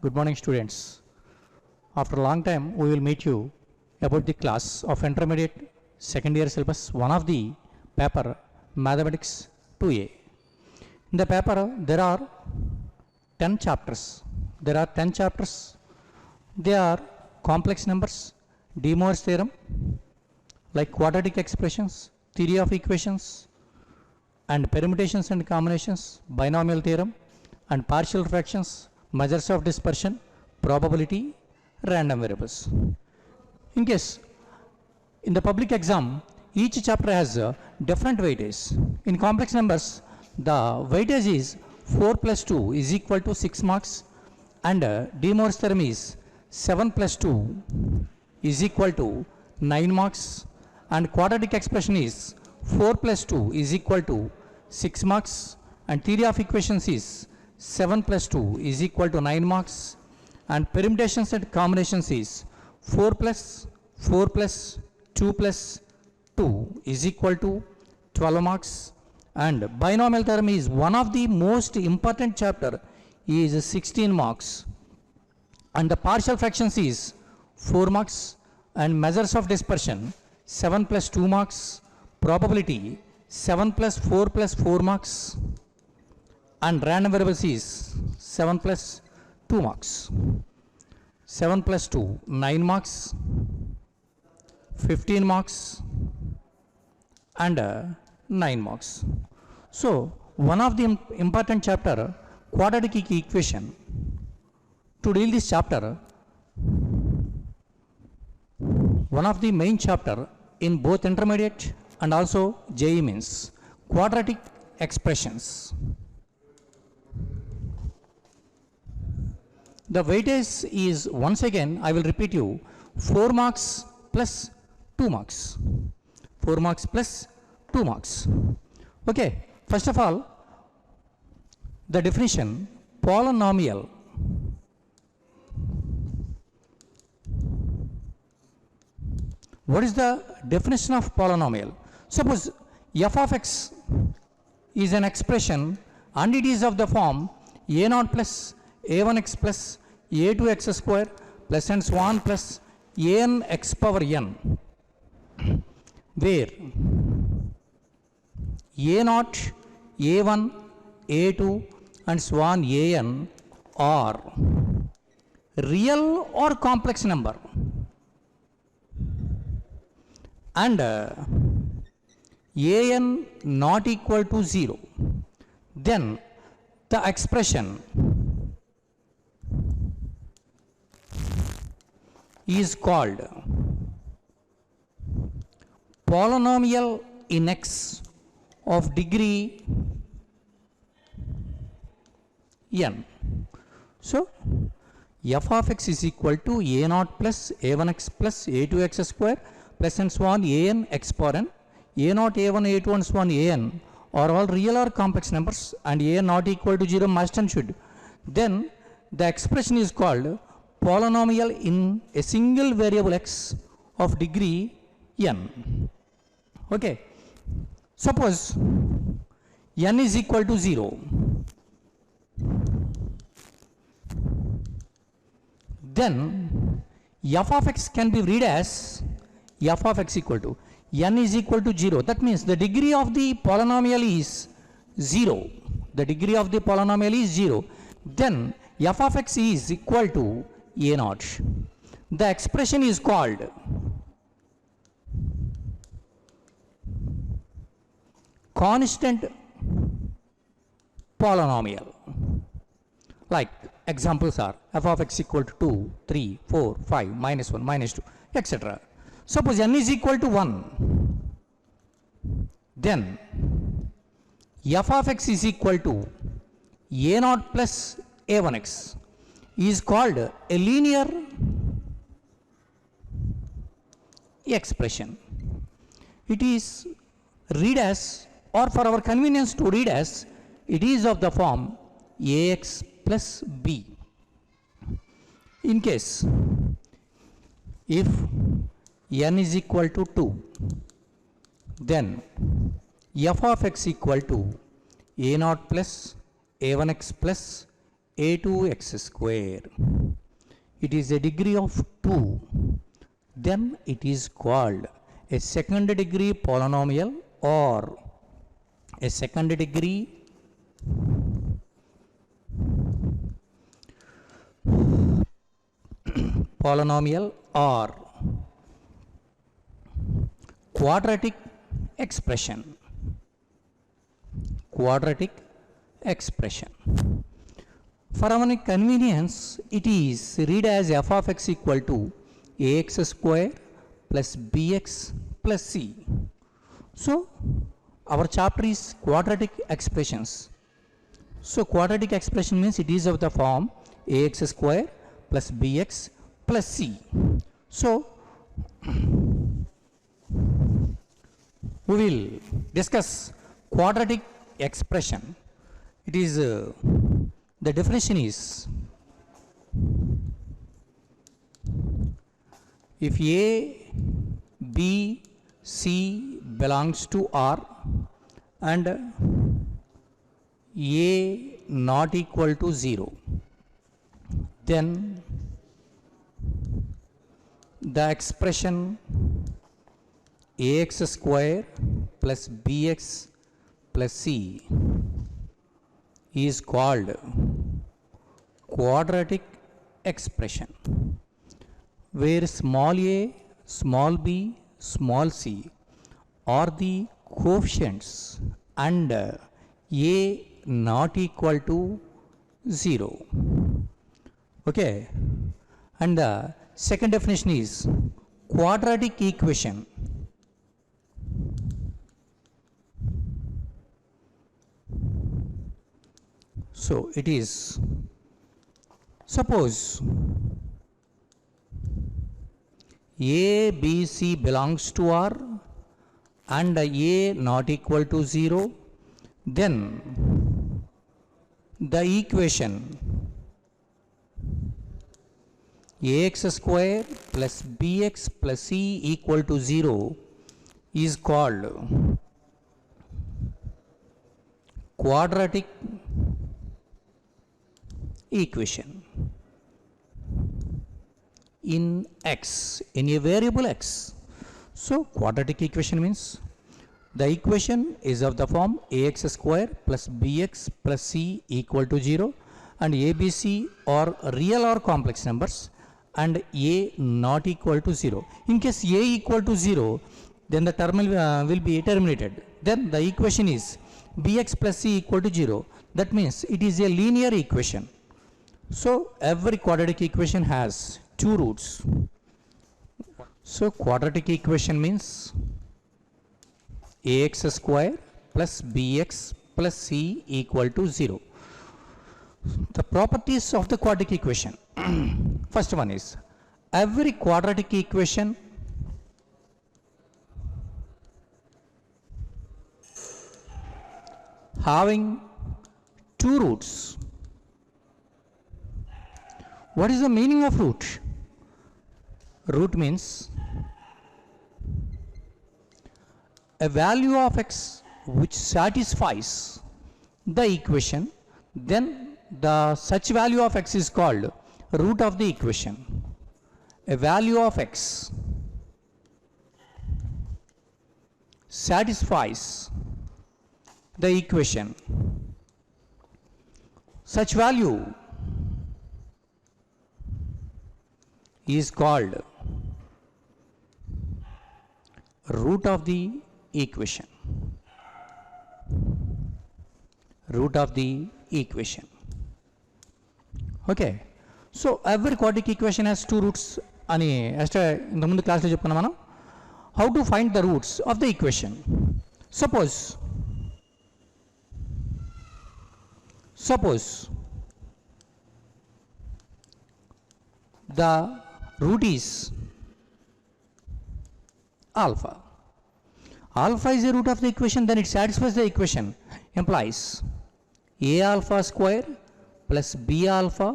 Good morning, students. After a long time, we will meet you about the class of intermediate second year syllabus, one of the paper Mathematics 2A. In the paper, there are 10 chapters. They are complex numbers, De Moivre's theorem, like quadratic expressions, theory of equations, and permutations and combinations, binomial theorem, and partial fractions, measures of dispersion, probability, random variables. In case in the public exam, each chapter has a different weightage. In complex numbers, the weightage is 4 plus 2 is equal to 6 marks, and De Moivre's theorem is 7 plus 2 is equal to 9 marks, and quadratic expression is 4 plus 2 is equal to 6 marks, and theory of equations is 7 plus 2 is equal to 9 marks, and permutations and combinations is 4 plus 2 plus 2 is equal to 12 marks, and binomial theorem is one of the most important chapter, is 16 marks, and the partial fractions is 4 marks, and measures of dispersion 7 plus 2 marks, probability 7 plus 4 marks, and random variables is 7 plus 2 marks. 7 plus 2, 9 marks, 15 marks, and 9 marks. So, one of the important chapter, quadratic equation. To deal this chapter, one of the main chapter in both intermediate and also JEE means quadratic expressions. The weightage is, once again, I will repeat you, 4 marks plus 2 marks. 4 marks plus 2 marks. Okay, first of all, the definition, polynomial. What is the definition of polynomial? Suppose f of x is an expression and it is of the form a0 plus a1x plus a2x square plus and so on plus an x power n, where a0, a1, a2 and so on an are real or complex number, and an not equal to 0, then the expression is called polynomial in x of degree n. So, f of x is equal to a0 plus a1x plus a2x square plus and so on an x power n, a0, a1, a2 and so on an are all real or complex numbers, and a not equal to 0 must and should. Then the expression is called polynomial in a single variable x of degree n. Okay. Suppose n is equal to 0. Then f of x can be read as f of x equal to n is equal to 0. That means the degree of the polynomial is 0. The degree of the polynomial is 0. Then f of x is equal to a0. The expression is called constant polynomial. Like examples are f of x equal to 2, 3, 4, 5, minus 1, minus 2, etc. Suppose n is equal to 1, then f of x is equal to a0 plus a1x is called a linear expression. It is read as, or for our convenience to read as, it is of the form ax plus b. In case if n is equal to 2, then f of x equal to a0 plus a1x plus a2x square. it is a degree of 2, then it is called a second degree polynomial or a second degree polynomial or quadratic expression. Quadratic expression. For our convenience, it is read as f of x equal to ax square plus bx plus c. So, our chapter is quadratic expressions. So, quadratic expression means it is of the form ax square plus bx plus c. So, we will discuss quadratic expression. It is the definition is if A, B, C belongs to R and A not equal to 0, then the expression ax square plus bx plus c is called quadratic expression, where small a, small b, small c are the coefficients and a not equal to 0. Okay, and the second definition is quadratic equation. So it is, suppose A, B, C belongs to R and A not equal to 0, then the equation ax square plus bx plus c equal to 0 is called quadratic equation in x, in a variable x. So quadratic equation means the equation is of the form ax square plus bx plus c equal to 0 and abc are real or complex numbers and a not equal to 0. In case a equal to 0, then the term will be terminated. Then the equation is bx plus c equal to 0. That means it is a linear equation. So every quadratic equation has two roots. So quadratic equation means ax square plus bx plus c equal to 0. The properties of the quadratic equation. First one is every quadratic equation having two roots. What is the meaning of root? Root means a value of x which satisfies the equation, then the such value of x is called root of the equation. A value of x satisfies the equation. Such value is called root of the equation. Root of the equation. Okay. So every quadratic equation has two roots. అని in the ముందు క్లాస్లో చెప్పుకున్నాం మనం. How to find the roots of the equation? Suppose the root is alpha. Alpha is a root of the equation, then it satisfies the equation. Implies a alpha square plus b alpha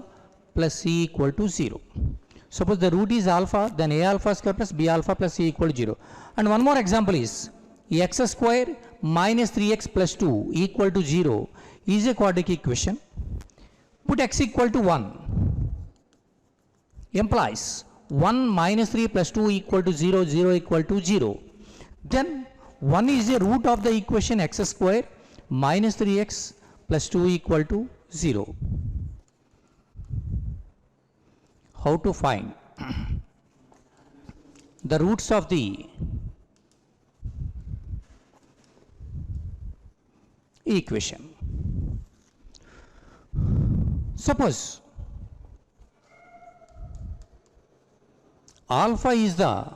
plus c equal to 0. Suppose the root is alpha, then a alpha square plus b alpha plus c equal to 0. And one more example is x square minus 3x plus 2 equal to 0 is a quadratic equation. Put x equal to 1. implies 1 minus 3 plus 2 equal to 0, 0 equal to 0. Then 1 is a root of the equation x square minus 3x plus 2 equal to 0. How to find the roots of the equation? Suppose alpha is the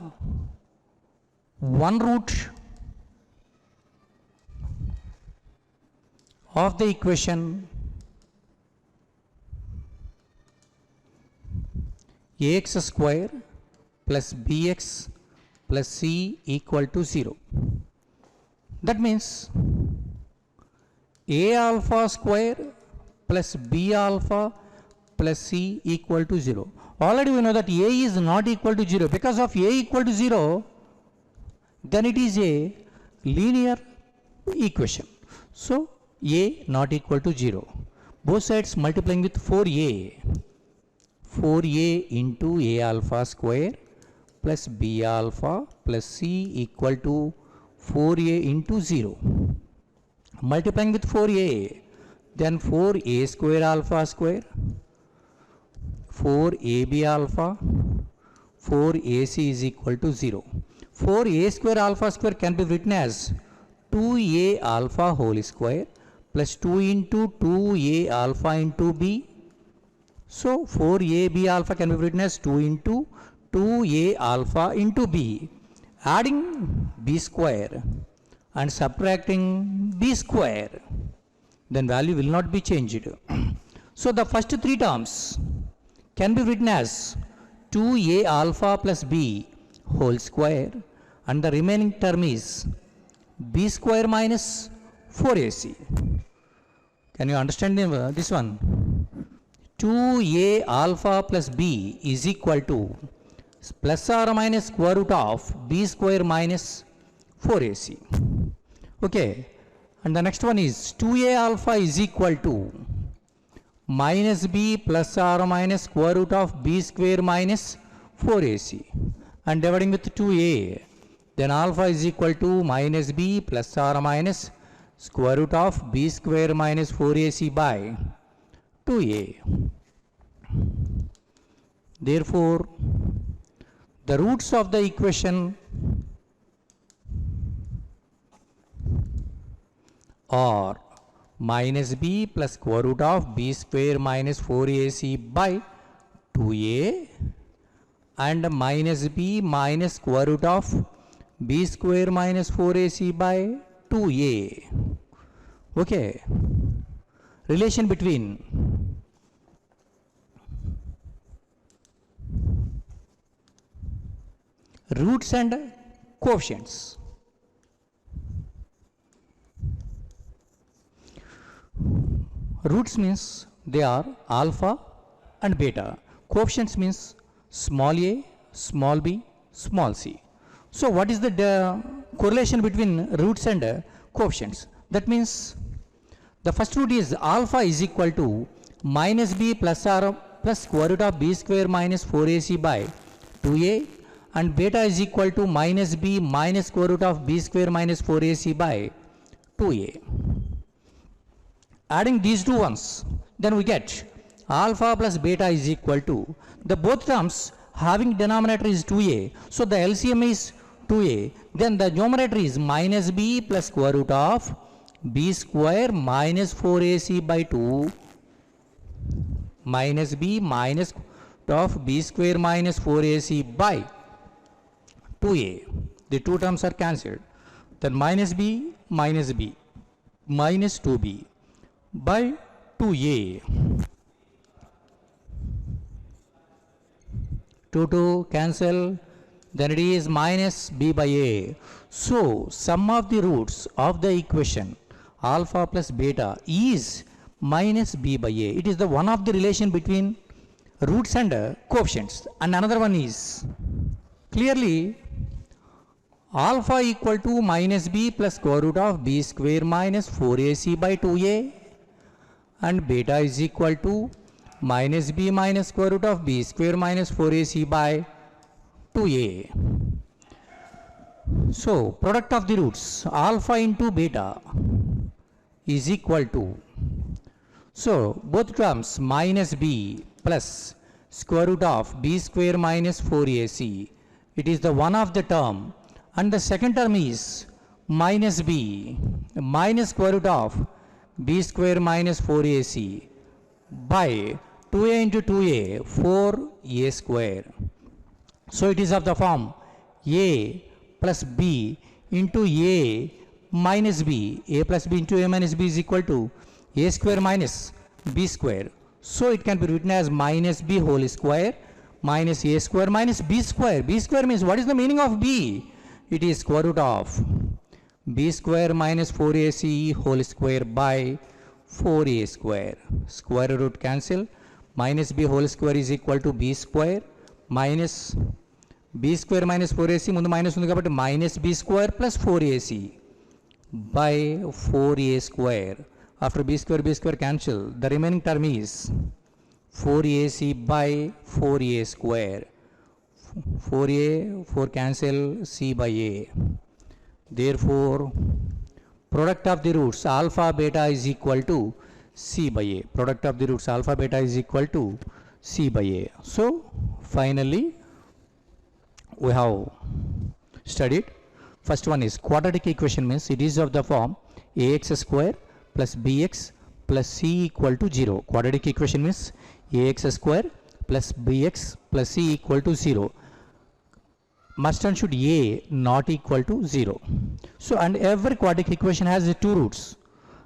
one root of the equation ax square plus bx plus c equal to 0. That means a alpha square plus b alpha plus c equal to 0. Already we know that a is not equal to 0. Because of a equal to 0, then it is a linear equation. So a not equal to 0. Both sides multiplying with 4a. 4a into a alpha square plus b alpha plus c equal to 4a into 0. Multiplying with 4a, then 4a square alpha square, 4ab alpha, 4ac is equal to 0. 4a square alpha square can be written as 2a alpha whole square plus 2 into 2a alpha into b. So 4ab alpha can be written as 2 into 2a alpha into b. Adding b square and subtracting b square, then value will not be changed. So the first three terms can be written as 2a alpha plus b whole square, and the remaining term is b square minus 4ac. Can you understand this one? 2a alpha plus b is equal to plus or minus square root of b square minus 4ac. Okay, and the next one is 2a alpha is equal to minus b plus or minus square root of b square minus 4ac, and dividing with 2a, then alpha is equal to minus b plus or minus square root of b square minus 4ac by 2a. Therefore, the roots of the equation are minus b plus square root of b square minus 4ac by 2a and minus b minus square root of b square minus 4ac by 2a. Okay. Relation between roots and coefficients. Roots means they are alpha and beta. Coefficients means small a, small b, small c. So what is the correlation between roots and coefficients? That means the first root is alpha is equal to minus b plus r plus square root of b square minus 4ac by 2a, and beta is equal to minus b minus square root of b square minus 4ac by 2a. Adding these two ones, then we get alpha plus beta is equal to, the both terms having denominator is 2a, so the LCM is 2a, then the numerator is minus b plus square root of b square minus 4ac by 2 minus b minus of b square minus 4ac by 2a. The two terms are cancelled. Then minus b minus 2b by 2a. 2 cancel, then it is minus b by a. So sum of the roots of the equation alpha plus beta is minus b by a. It is the one of the relation between roots and coefficients. And another one is clearly alpha equal to minus b plus square root of b square minus 4ac by 2a, and beta is equal to minus b minus square root of b square minus 4ac by 2a. So product of the roots alpha into beta is equal to, so both terms minus b plus square root of b square minus 4ac, it is the one of the term, and the second term is minus b minus square root of b square minus 4ac by 2a into 2a 4a square. So it is of the form a plus b into a minus b, a plus b into a minus b is equal to a square minus b square. So it can be written as minus b whole square minus a square minus b square. B square means, what is the meaning of b? It is square root of b square minus 4ac whole square by 4a square. Square root cancel. Minus b whole square is equal to b square minus b square minus 4ac mundu minus undi kabatti minus b square plus 4ac by 4a square. After b square cancel, the remaining term is 4ac by 4a square. 4a 4 cancel, c by a. Therefore product of the roots alpha beta is equal to c by a. Product of the roots alpha beta is equal to c by a. So finally we have studied. First one is quadratic equation, means it is of the form ax square plus bx plus c equal to 0. Quadratic equation means ax square plus bx plus c equal to 0. Must and should a not equal to 0. So, and every quadratic equation has two roots.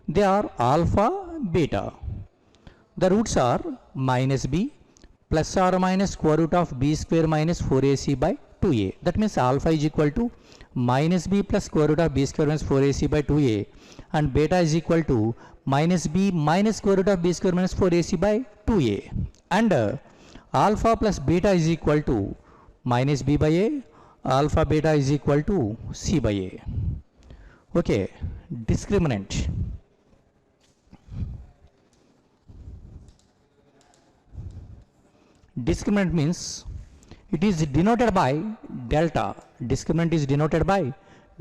They are alpha, beta. The roots are minus b plus or minus square root of b square minus 4ac by 2a. That means alpha is equal to minus b plus square root of b square minus 4ac by 2a, and beta is equal to minus b minus square root of b square minus 4ac by 2a, and alpha plus beta is equal to minus b by a, alpha beta is equal to c by a. Okay, discriminant. Discriminant means it is denoted by delta. Discriminant is denoted by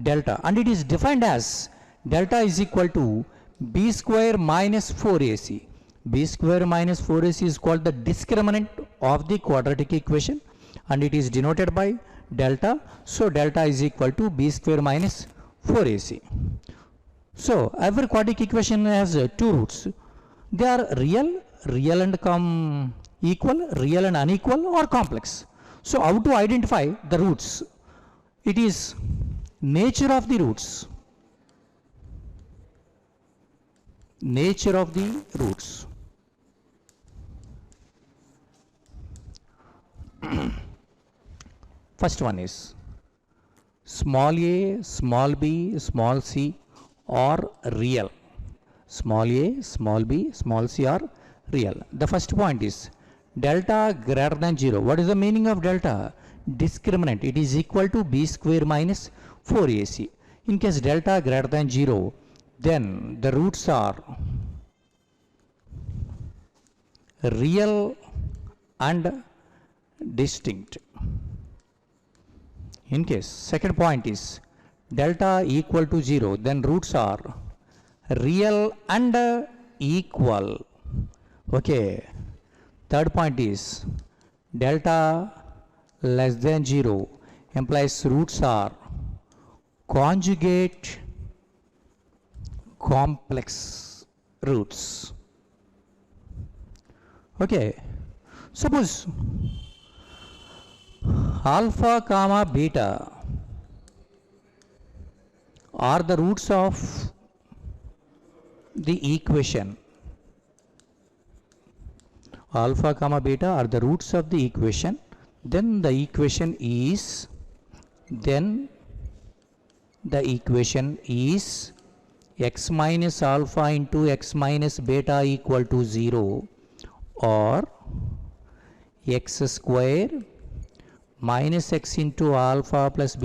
delta, and it is defined as delta is equal to b square minus 4ac. B square minus 4ac is called the discriminant of the quadratic equation, and it is denoted by delta. So delta is equal to b square minus 4ac. So every quadratic equation has two roots. They are real, real and equal, real and unequal, or complex. So how to identify the roots? It is nature of the roots. Nature of the roots. First one is small a, small b, small c are real. Small a, small b, small c are real. The first point is delta greater than 0. What is the meaning of delta? Discriminant. It is equal to b square minus 4ac. In case delta greater than 0, then the roots are real and distinct. In case second point is delta equal to 0, then roots are real and equal. Okay. Third point is delta less than 0 implies roots are conjugate complex roots. Okay. Suppose alpha comma beta are the roots of the equation. Alpha comma beta are the roots of the equation. Then the equation is x minus alpha into x minus beta equal to 0, or x square minus x into alpha plus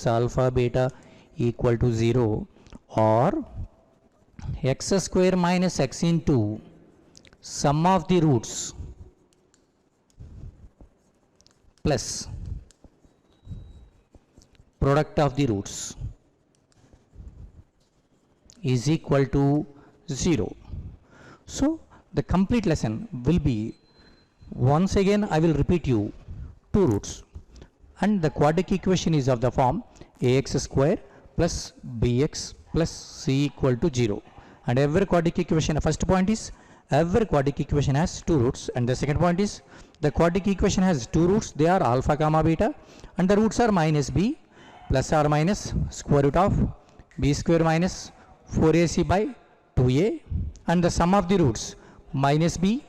alpha beta equal to 0, or x square minus x into sum of the roots plus product of the roots is equal to 0. So the complete lesson will be, once again I will repeat you, two roots, and the quadratic equation is of the form ax square plus bx plus c equal to 0. And every quadratic equation, first point is every quadratic equation has two roots, and the second point is the quadratic equation has two roots, they are alpha comma beta, and the roots are minus b plus or minus square root of b square minus 4ac by 2a, and the sum of the roots minus b,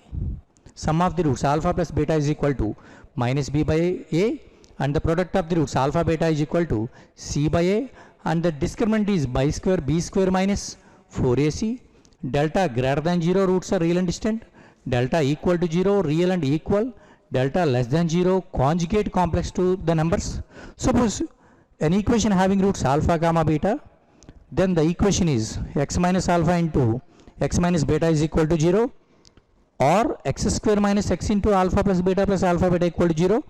sum of the roots alpha plus beta is equal to minus b by a, and the product of the roots alpha beta is equal to c by a, and the discriminant is by square b square minus 4ac. Delta greater than 0, roots are real and distant. Delta equal to 0, real and equal. Delta less than 0, conjugate complex to the numbers. Suppose an equation having roots alpha comma beta, then the equation is x minus alpha into x minus beta is equal to 0, or x square minus x into alpha plus alpha beta equal to 0.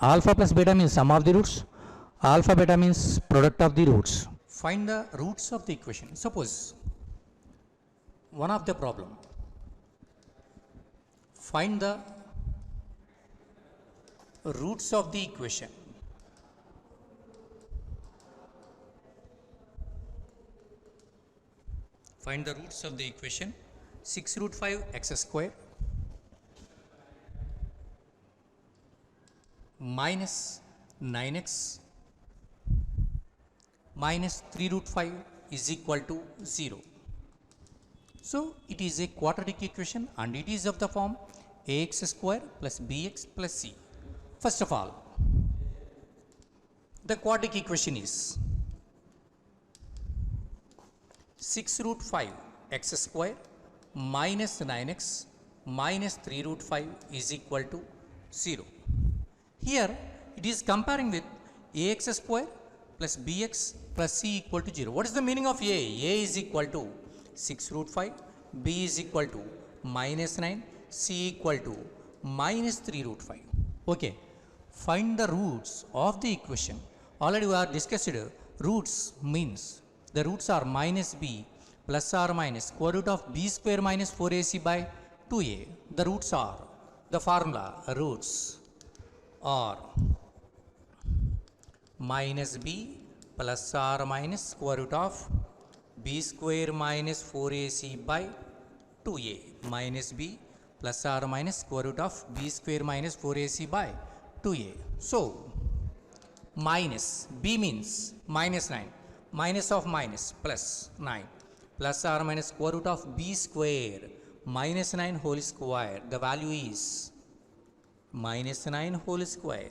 Alpha plus beta means sum of the roots, alpha beta means product of the roots. Find the roots of the equation. Suppose one of the problem, find the roots of the equation. Find the roots of the equation 6 root 5 x square minus 9x minus 3 root 5 is equal to 0. So it is a quadratic equation and it is of the form ax square plus bx plus c. First of all, the quadratic equation is 6 root 5 x square minus 9x minus 3 root 5 is equal to 0. Here it is comparing with ax square plus bx plus c equal to 0. What is the meaning of a? A is equal to 6 root 5, b is equal to minus 9, c equal to minus 3 root 5. Okay, find the roots of the equation. Already we are discussed roots means the roots are minus b plus or minus square root of b square minus 4ac by 2a. The roots are, the formula roots are minus b plus or minus square root of b square minus 4ac by 2a, minus b plus or minus square root of b square minus 4ac by 2a. So minus b means minus 9, minus of minus plus 9 plus or minus square root of b square minus 9 whole square. The value is minus 9 whole square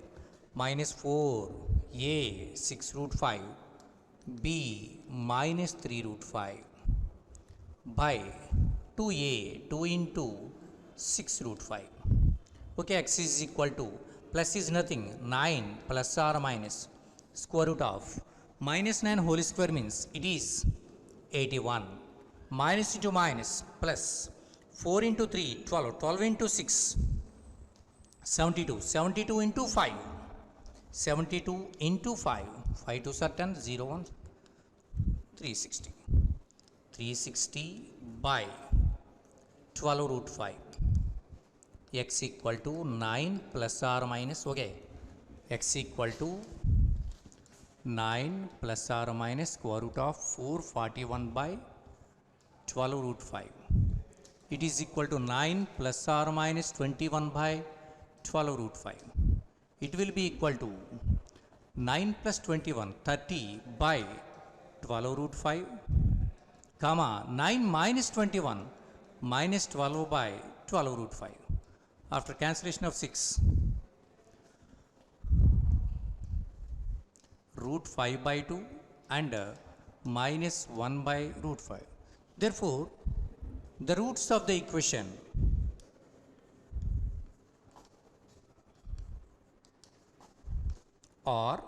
minus 4 a 6 root 5 b minus 3 root 5 by 2a 2 into 6 root 5. Okay, x is equal to, plus is nothing, 9 plus or minus square root of minus 9 whole square means it is 81, minus into minus plus 4 into 3 12, 12 into 6 72, 72 into 5 72 into 5, 5 to certain 0 1 360, 360 by 12 root 5, x equal to 9 plus or minus, okay, x equal to 9 plus or minus square root of 441 by 12 root 5. It is equal to 9 plus or minus 21 by 12 root 5. It will be equal to 9 plus 21, 30 by 12 root 5, comma 9 minus 21 minus 12 by 12 root 5. After cancellation of 6, root 5 by 2 and minus 1 by root 5. Therefore, the roots of the equation are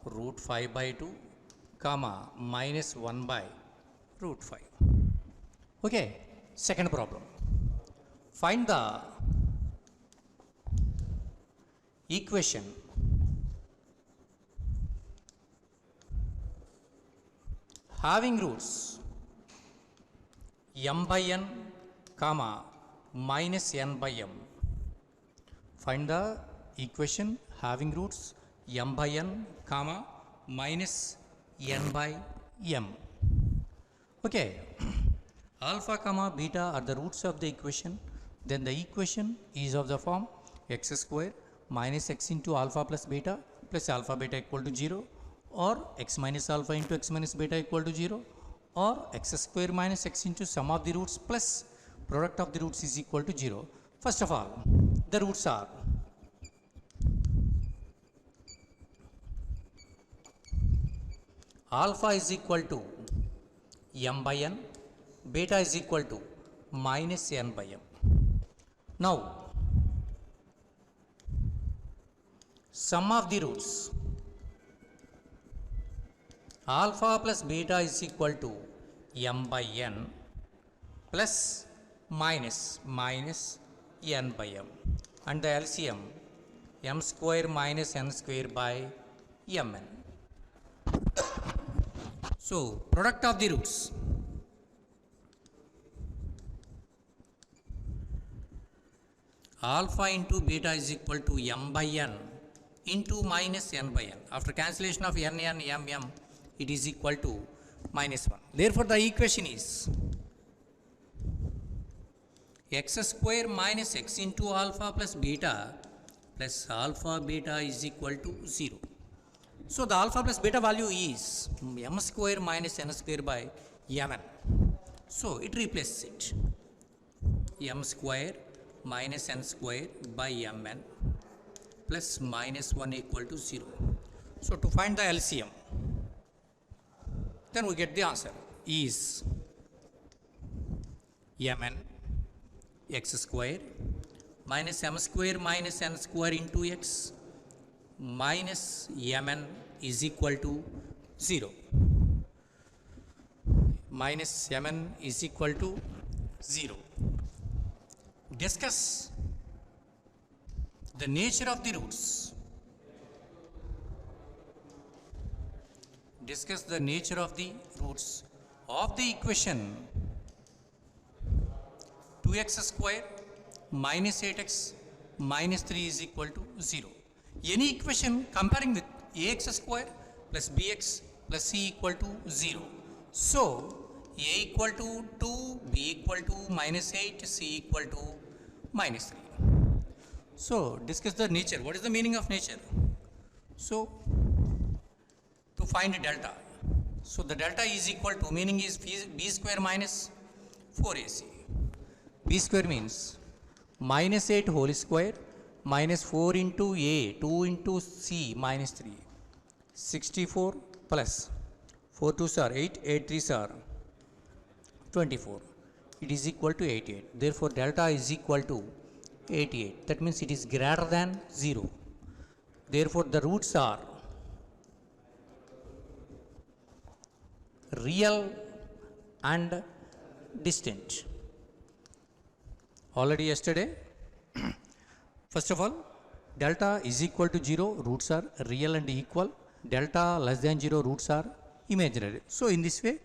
root 5 by 2 comma minus 1 by root 5. Okay, second problem. Find the equation having roots m by n comma minus n by m. Find the equation having roots m by n comma minus n by m. Okay. Alpha comma beta are the roots of the equation. Then the equation is of the form x square minus x into alpha plus beta beta equal to 0, or x minus alpha into x minus beta equal to 0, or x square minus x into sum of the roots plus product of the roots is equal to 0. First of all, the roots are alpha is equal to m by n, beta is equal to minus n by m. Now, sum of the roots alpha plus beta is equal to m by n plus minus n by m, and the LCM m square minus n square by mn. So, product of the roots alpha into beta is equal to m by n into minus n by n. After cancellation of n, m, it is equal to minus 1. Therefore, the equation is x square minus x into alpha plus beta is equal to 0. So, the alpha plus beta value is m square minus n square by mn. So, it replaces it. M square minus n square by mn plus minus 1 equal to 0. So, to find the LCM, then we get the answer is mn x square minus m square minus n square into x minus mn is equal to 0. Minus mn is equal to 0. Discuss the nature of the roots. Discuss the nature of the roots of the equation 2x square minus 8x minus 3 is equal to 0. Any equation comparing with ax square plus bx plus c equal to 0. So, a equal to 2, b equal to minus 8, c equal to minus 3. So, discuss the nature. What is the meaning of nature? So, to find delta. So, the delta is equal to, meaning is b square minus 4ac. b square means minus 8 whole square minus 4 into a, 2 into c minus 3. 64 plus 4 2s are 8, 8 3s are 24. It is equal to 88. Therefore, delta is equal to 88. That means it is greater than 0. Therefore, the roots are real and distant. Already yesterday, first of all, delta is equal to 0, roots are real and equal. Delta less than 0, roots are imaginary. So, in this way,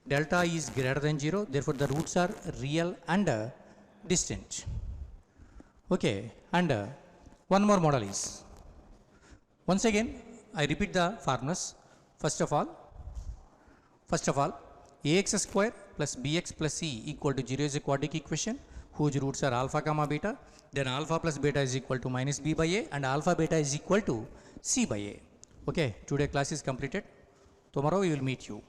delta is greater than 0, therefore, the roots are real and distant. Okay, and one more model is, once again, I repeat the formulas. First of all, ax square plus bx plus c equal to 0 is a quadratic equation whose roots are alpha comma beta. Then alpha plus beta is equal to minus b by a, and alpha beta is equal to c by a. Okay, today class is completed. Tomorrow we will meet you.